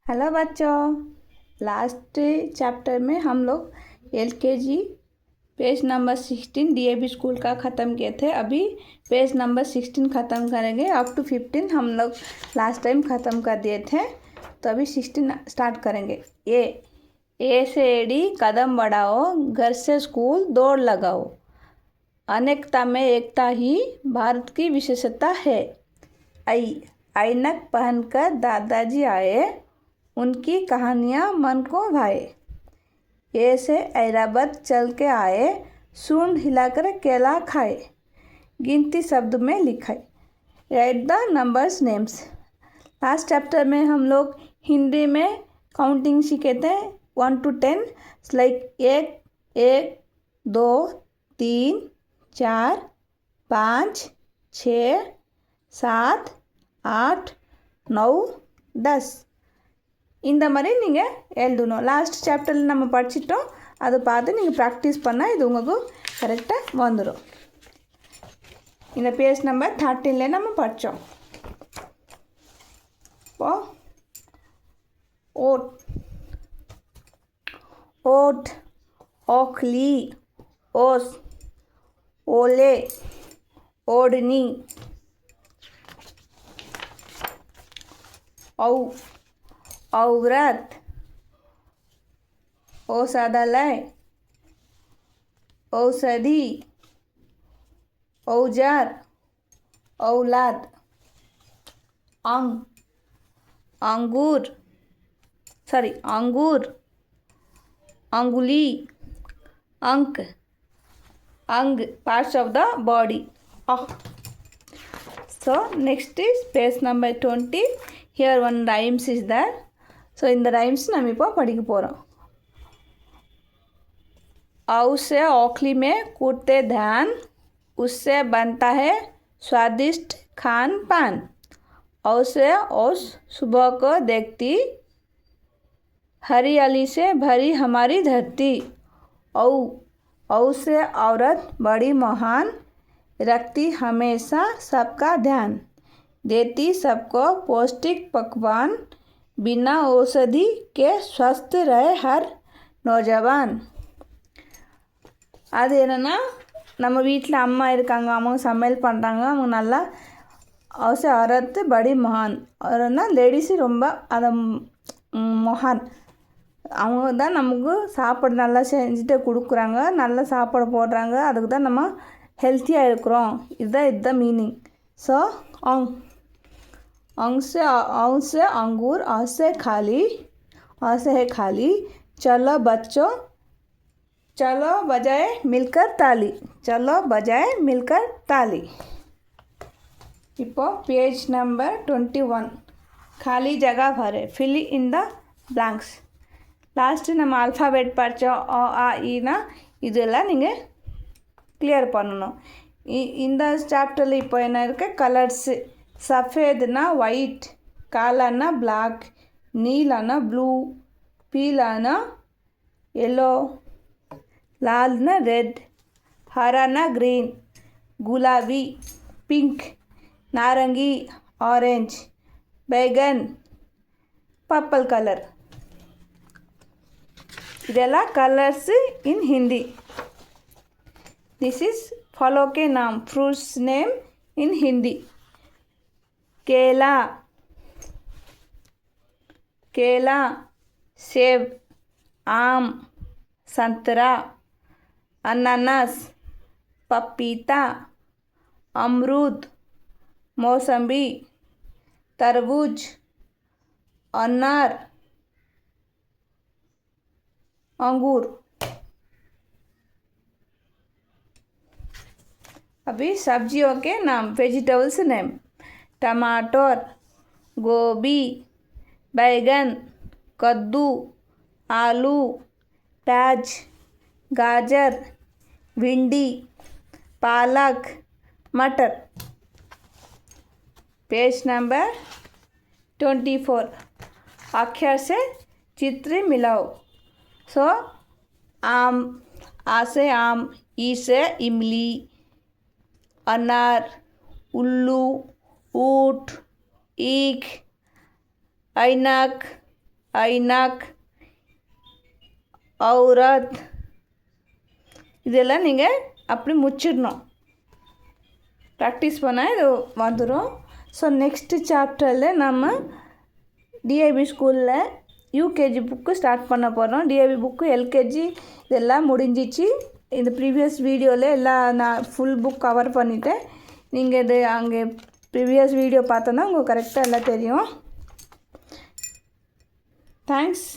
Hello बच्चों, last chapter में हम लोग LKG page number 16 DAV school का ख़त्म किए थे। अभी पेज नंबर 16 ख़त्म करेंगे। अप टू 15 हम लोग लास्ट टाइम ख़त्म कर दिए थे, तो अभी 16 स्टार्ट करेंगे। ए से एडी कदम बढ़ाओ, घर से स्कूल दौड़ लगाओ, अनेकता में एकता ही भारत की विशेषता है। ऐनक पहनकर दादाजी आए, उनकी कहानियाँ मन को भाए। ए से ऐरावत चल के आए, सूंड हिलाकर केला खाए, गिनती शब्द में लिखाए। Right the numbers names. Last chapter में हम लोग हिंदी में काउंटिंग सीखे थे 1 to 10, लाइक 1, 2, 3, 4, 5, 6, 7, 8, 9, 10 இந்த மாதிரி நீங்கள் எழுதணும். லாஸ்ட் சாப்டரில் நம்ம படிச்சிட்டோம், அதை பார்த்து நீங்கள் ப்ராக்டிஸ் பண்ணால் இது உங்களுக்கு கரெக்டாக வந்துடும். இந்த பேஜ் நம்பர் 13 நம்ம படித்தோம். இப்போ ஓட், ஓட், ஓக்லி, ஓஸ், ओले, ओढ़नी, औरत, औषधालय, औषधि, औजार, औलाद, अंगूर, अंगुली, अंक, parts of the body. So next is page number 20. Here one rhymes is there. So in the rhymes நம்ம இப்போ படிக்க போகிறோம். औ से औखली में कूदते ध्यान, उससे बनता है स्वादिष्ट खान पान। औ से औस सुबह को देखती, हरियाली से भरी हमारी धरती। औ से औरत बड़ी महान, रखती हमेशा सबका ध्यान, देती सबको पौष्टिक पकवान, बिना औषधि के स्वस्थ रहे हर नौजवान. அது என்னென்னா, நம்ம வீட்டில் அம்மா இருக்காங்க, அவங்க சமையல் பண்ணுறாங்க, அவங்க நல்லா அவச அறத்து படி மகான். அவர்னா லேடிஸு ரொம்ப அதை மகான், அவங்க தான் நமக்கு சாப்பாடு நல்லா செஞ்சுட்டு கொடுக்குறாங்க, நல்ல சாப்பாடு போடுறாங்க, அதுக்கு தான் நம்ம ஹெல்த்தியாக இருக்கிறோம். இதுதான் மீனிங். ஸோ औ से अंगूर, औ से है खाली, चलो बच्चों चलो बजाए मिलकर ताली, चलो बजाए मिलकर ताली. இப்போ பேஜ் நம்பர் 21, खाली जगह भरे, fill in the blanks. Last நம்ம ஆல்ஃபாபெட் படித்தோம், அ ஆ ஈனா, இதெல்லாம் நீங்கள் கிளியர் பண்ணணும். இந்த சாப்டரில் இப்போ என்ன இருக்குது, கலர்ஸு. சஃபேதுனா ஒயிட், காலானா பிளாக், நீலானா ப்ளூ, பீலானா எல்லோ, लालना रेड, हराना ग्रीन, गुलाबी पिंक, नारंगी ऑरेंज, बैगन पर्पल कलर. இதெல்லாம் colours in Hindi. This is फलों के नाम, फ्रूट्स नेम इन हिंदी. केला, सेब, आम, संतरा, अनानास, पपीता, अमरूद, मौसम्बी, तरबूज, अनार, अंगूर. अभी सब्जियों के नाम, वेजिटेबल्स नेम. टमाटर, गोभी, बैगन, कद्दू, आलू, प्याज, गाजर, भिंडी, पालक, मटर. पेज नंबर 24, अक्षर से चित्र मिलाओ. सो आम, आ से आम, ई से इमली, अनार, उल्लू, ऊँट, ईख, ऐनक, ஐநாக், ஔரத் இதெல்லாம் நீங்கள் அப்படி முடிச்சிடணும். ப்ராக்டிஸ் பண்ணால் இது வந்துடும். ஸோ நெக்ஸ்ட்டு சாப்டரில் நம்ம டிஐபி ஸ்கூலில் யூகேஜி புக்கு ஸ்டார்ட் பண்ண போகிறோம். டிஐபி புக்கு எல்கேஜி இதெல்லாம் முடிஞ்சிச்சு. இந்த ப்ரீவியஸ் வீடியோவில் எல்லாம் நான் ஃபுல் புக் கவர் பண்ணிவிட்டேன். நீங்கள் இது அங்கே ப்ரீவியஸ் வீடியோ பார்த்தோன்னா உங்களுக்கு கரெக்டாக எல்லாம் தெரியும். தேங்க்ஸ்.